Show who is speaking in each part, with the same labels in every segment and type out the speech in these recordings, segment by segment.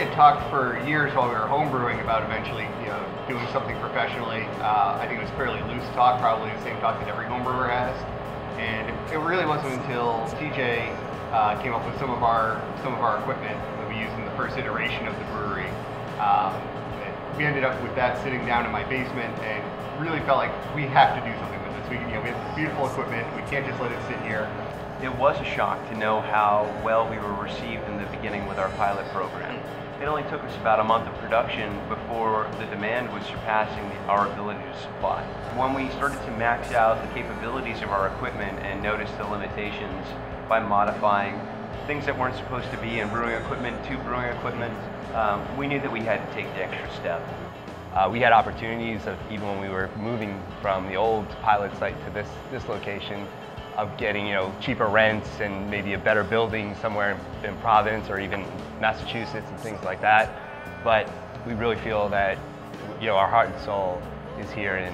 Speaker 1: had talked for years while we were home brewing about eventually, doing something professionally. I think it was fairly loose talk, probably the same talk that every home brewer has. And it really wasn't until TJ came up with some of our equipment that we used in the first iteration of the brewery. We ended up with that sitting down in my basement and really felt like we have to do something with this. We have this beautiful equipment. We can't just let it sit here.
Speaker 2: It was a shock to know how well we were received in the beginning with our pilot program. It only took us about a month of production before the demand was surpassing our ability to supply. When we started to max out the capabilities of our equipment and noticed the limitations by modifying things that weren't supposed to be in brewing equipment to brewing equipment, we knew that we had to take the extra step.
Speaker 3: We had opportunities of, even when we were moving from the old pilot site to this location, of getting cheaper rents and maybe a better building somewhere in Providence or even Massachusetts and things like that. But we really feel that our heart and soul is here in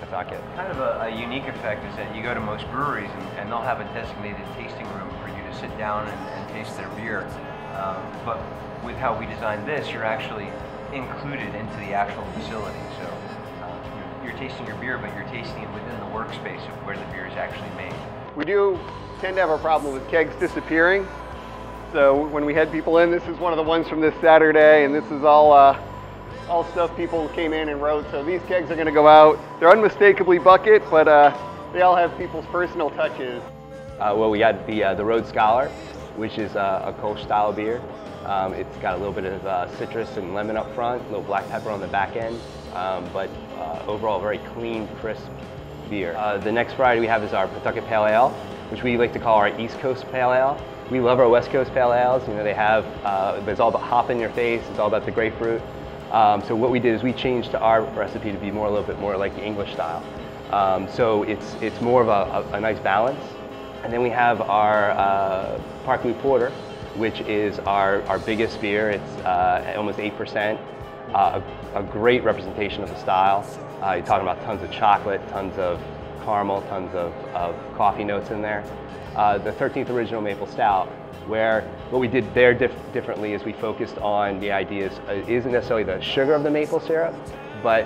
Speaker 3: Pawtucket.
Speaker 2: Kind of a unique effect is that you go to most breweries and they'll have a designated tasting room for you to sit down and taste their beer. But with how we designed this, you're actually included into the actual facility. So you're tasting your beer, but you're tasting it within the workspace of where the beer is actually made.
Speaker 1: We do tend to have a problem with kegs disappearing. So when we had people in, this is one of the ones from this Saturday, and this is all stuff people came in and wrote. So these kegs are going to go out. They're unmistakably Bucket, but they all have people's personal touches.
Speaker 3: Well, we got the Rhode Scholar, which is a Kolsch style beer. It's got a little bit of citrus and lemon up front, a little black pepper on the back end, but overall very clean, crisp beer. The next variety we have is our Pawtucket Pale Ale, which we like to call our East Coast Pale Ale. We love our West Coast Pale Ales. They have, it's all about hop in your face, it's all about the grapefruit. So what we did is we changed our recipe to be a little bit more like the English style. So it's more of a nice balance. And then we have our Park Blue Porter, which is our biggest beer. It's almost 8%. A great representation of the style. You're talking about tons of chocolate, tons of caramel, tons of coffee notes in there. The 13th Original Maple Stout, where what we did there differently is we focused on the ideas. It isn't necessarily the sugar of the maple syrup, but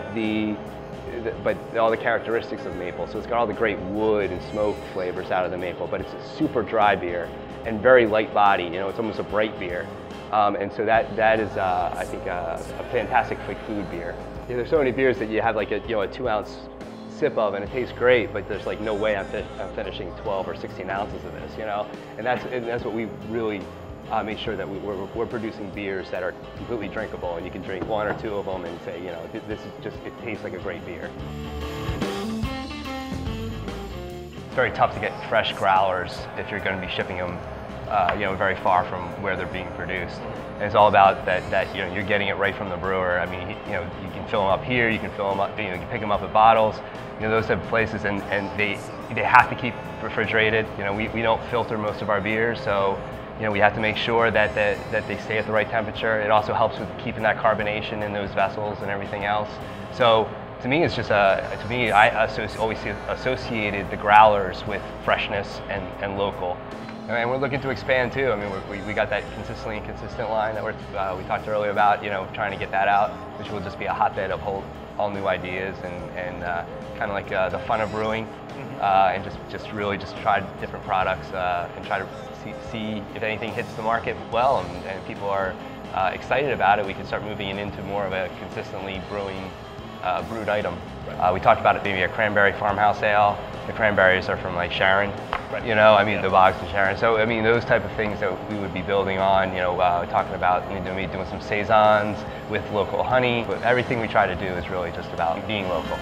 Speaker 3: all the characteristics of maple. So it's got all the great wood and smoke flavors out of the maple, but it's a super dry beer and very light body. It's almost a bright beer. And so that is, I think, a fantastic food beer. There's so many beers that you have like a 2-ounce sip of and it tastes great, but there's like no way I'm finishing 12 or 16 ounces of this, And that's what we really made sure that we're producing beers that are completely drinkable, and you can drink 1 or 2 of them and say, this is just, it tastes like a great beer. It's very tough to get fresh growlers if you're going to be shipping them very far from where they're being produced. And it's all about that you're getting it right from the brewer. I mean, you can fill them up here, you can fill them up, you can pick them up at bottles, those type of places, and they have to keep refrigerated. We don't filter most of our beers, so we have to make sure that they stay at the right temperature. It also helps with keeping that carbonation in those vessels and everything else. So to me, it's just I always associated the growlers with freshness and local. And we're looking to expand too. I mean, we got that consistently inconsistent line that we talked earlier about, trying to get that out, which will just be a hotbed of all new ideas and kind of like the fun of brewing, and just really try different products and try to see if anything hits the market well and people are excited about it. We can start moving it into more of a consistently brewed item. We talked about it being a cranberry farmhouse ale. The cranberries are from like Sharon, the bogs in Sharon. So those type of things that we would be building on. Talking about doing some saisons with local honey. But everything we try to do is really just about being local.